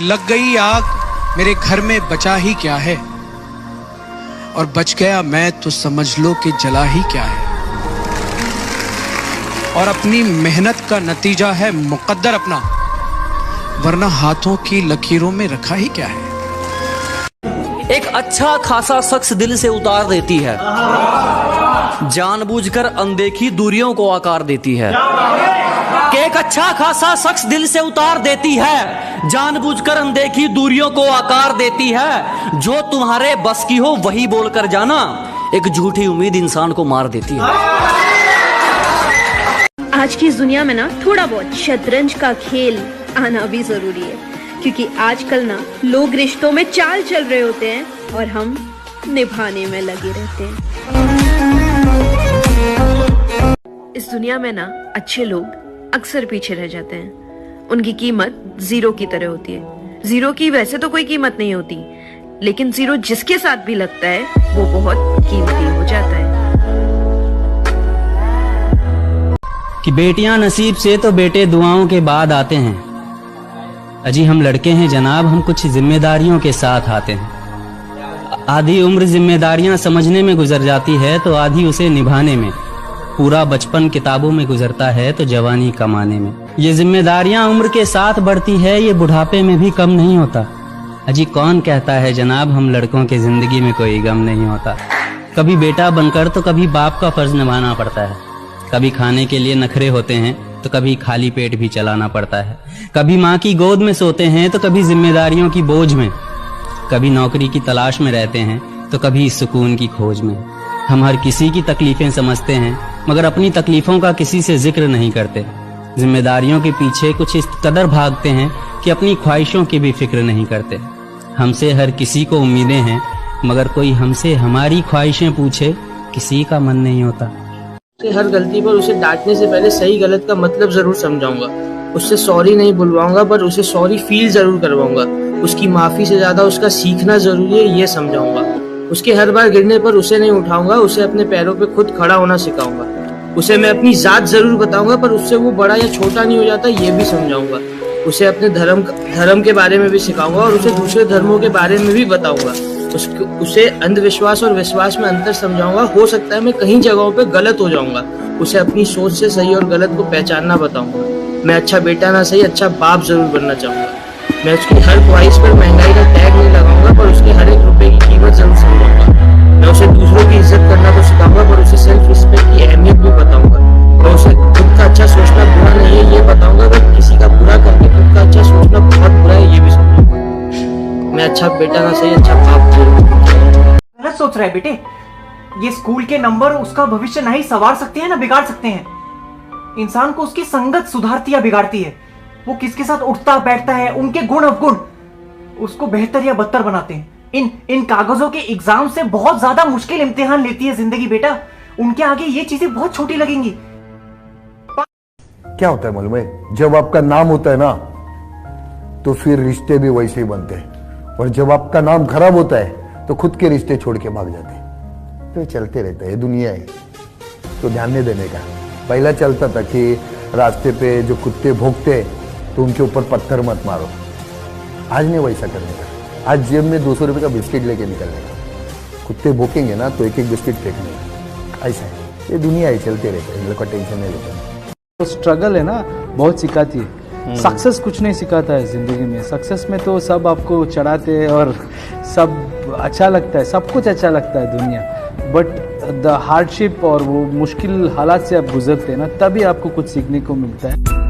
लग गई आग मेरे घर में बचा ही क्या है, और बच गया मैं तो समझ लो कि जला ही क्या है। और अपनी मेहनत का नतीजा है मुकद्दर अपना, वरना हाथों की लकीरों में रखा ही क्या है। एक अच्छा खासा शख्स दिल से उतार देती है, जानबूझकर अनदेखी दूरियों को आकार देती है। कि एक अच्छा खासा शख्स दिल से उतार देती है, जानबूझकर अनदेखी दूरियों को आकार देती है। जो तुम्हारे बस की हो वही बोलकर जाना, एक झूठी उम्मीद इंसान को मार देती है। आज की इस दुनिया में ना थोड़ा बहुत शतरंज का खेल आना भी जरूरी है, क्योंकि आजकल ना लोग रिश्तों में चाल चल रहे होते हैं और हम निभाने में लगे रहते हैं। इस दुनिया में ना अच्छे लोग अक्सर पीछे रह जाते हैं। उनकी कीमत जीरो की तरह होती है। जीरो की वैसे तो कोई कीमत नहीं होती, लेकिन जीरो जिसके साथ भी लगता है वो बहुत कीमती हो जाता है। कि बेटियां नसीब से तो बेटे दुआओं के बाद आते हैं। अजी हम लड़के हैं जनाब, हम कुछ जिम्मेदारियों के साथ आते हैं। आधी उम्र जिम्मेदारियां समझने में गुजर जाती है तो आधी उसे निभाने में। पूरा बचपन किताबों में गुजरता है तो जवानी कमाने में। ये जिम्मेदारियां उम्र के साथ बढ़ती है, ये बुढ़ापे में भी कम नहीं होता। अजी कौन कहता है जनाब हम लड़कों की जिंदगी में कोई गम नहीं होता। कभी बेटा बनकर तो कभी बाप का फर्ज निभाना पड़ता है। कभी खाने के लिए नखरे होते हैं तो कभी खाली पेट भी चलाना पड़ता है। कभी माँ की गोद में सोते हैं तो कभी जिम्मेदारियों की बोझ में। कभी नौकरी की तलाश में रहते हैं तो कभी सुकून की खोज में। हम हर किसी की तकलीफें समझते हैं, मगर अपनी तकलीफों का किसी से जिक्र नहीं करते। जिम्मेदारियों के पीछे कुछ इस कदर भागते हैं कि अपनी ख्वाहिशों की भी फिक्र नहीं करते। हमसे हर किसी को उम्मीदें हैं, मगर कोई हमसे हमारी ख्वाहिशें पूछे किसी का मन नहीं होता। हर गलती पर उसे डांटने से पहले सही गलत का मतलब जरूर समझाऊंगा। उससे सॉरी नहीं बुलवाऊंगा, पर उसे सॉरी फील जरूर करवाऊंगा। उसकी माफी से ज्यादा उसका सीखना जरूरी है, ये समझाऊंगा। उसके हर बार गिरने पर उसे नहीं उठाऊंगा, उसे अपने पैरों पे खुद खड़ा होना सिखाऊंगा। उसे मैं अपनी जात जरूर बताऊंगा, पर उससे वो बड़ा या छोटा नहीं हो जाता, ये भी समझाऊंगा। उसे अपने धर्म के बारे में भी सिखाऊंगा और उसे दूसरे धर्मों के बारे में भी बताऊंगा। उसे अंधविश्वास और विश्वास में अंतर समझाऊंगा। हो सकता है मैं कहीं जगहों पे गलत हो जाऊंगा। उसे अपनी सोच से सही और गलत को पहचानना बताऊंगा। मैं अच्छा बेटा ना सही, अच्छा बाप जरूर बनना चाहूंगा। मैं उसकी हर ख्वाहिश पर महंगाई का टैग नहीं लगाऊंगा, पर उसके हर एक रुपए की कीमत जरूर समझाऊंगा। मैं उसे दूसरों की इज्जत करना तो सिखाऊंगा, पर उसे सेल्फ रिस्पेक्ट की अहमियत भी बताऊंगा। मैं उसे खुद का अच्छा सोचना बुरा नहीं है, ये बताऊंगा, पर किसी का बुरा करके खुद का अच्छा सोचना बहुत बुरा है, ये भी समझाऊंगा। मैं अच्छा बेटा ना सही, अच्छा बाप जरूर। गलत सोच रहा है बेटे। ये स्कूल के नंबर उसका भविष्य नहीं संवार सकते हैं ना बिगाड़ सकते हैं। इंसान को उसकी संगत सुधारती या बिगाड़ती है। वो किसके साथ उठता बैठता है, उनके गुण अवगुण उसको बेहतर या बदतर बनाते हैं। इन कागजों के एग्जाम से बहुत ज्यादा मुश्किल इम्तिहान लेती है जिंदगी बेटा। उनके आगे ये चीजें बहुत छोटी लगेंगी। क्या होता है मालूम है, जब आपका नाम होता है ना तो फिर रिश्ते भी वैसे ही बनते हैं, और जब आपका नाम खराब होता है तो खुद के रिश्ते छोड़ के भाग जाते हैं। तो चलते रहता है, दुनिया है तो ध्यान नहीं देने का। पहला चलता था कि रास्ते पे जो कुत्ते भौंकते तो उनके ऊपर पत्थर मत मारो। आज नहीं वैसा करने का। आज जेब में 200 रुपये का बिस्किट लेके निकलने का। कुत्ते भौंकेंगे ना तो एक एक बिस्किट फेंकने का। ऐसा है, ये दुनिया है, चलते रहते हैं, इन लोग का टेंशन नहीं लेता। तो स्ट्रगल है ना, बहुत सिखाती है। सक्सेस कुछ नहीं सिखाता है जिंदगी में। सक्सेस में तो सब आपको चढ़ाते हैं और सब अच्छा लगता है, सब कुछ अच्छा लगता है दुनिया। बट द हार्डशिप और वो मुश्किल हालात से आप गुजरते हैं ना, तभी आपको कुछ सीखने को मिलता है।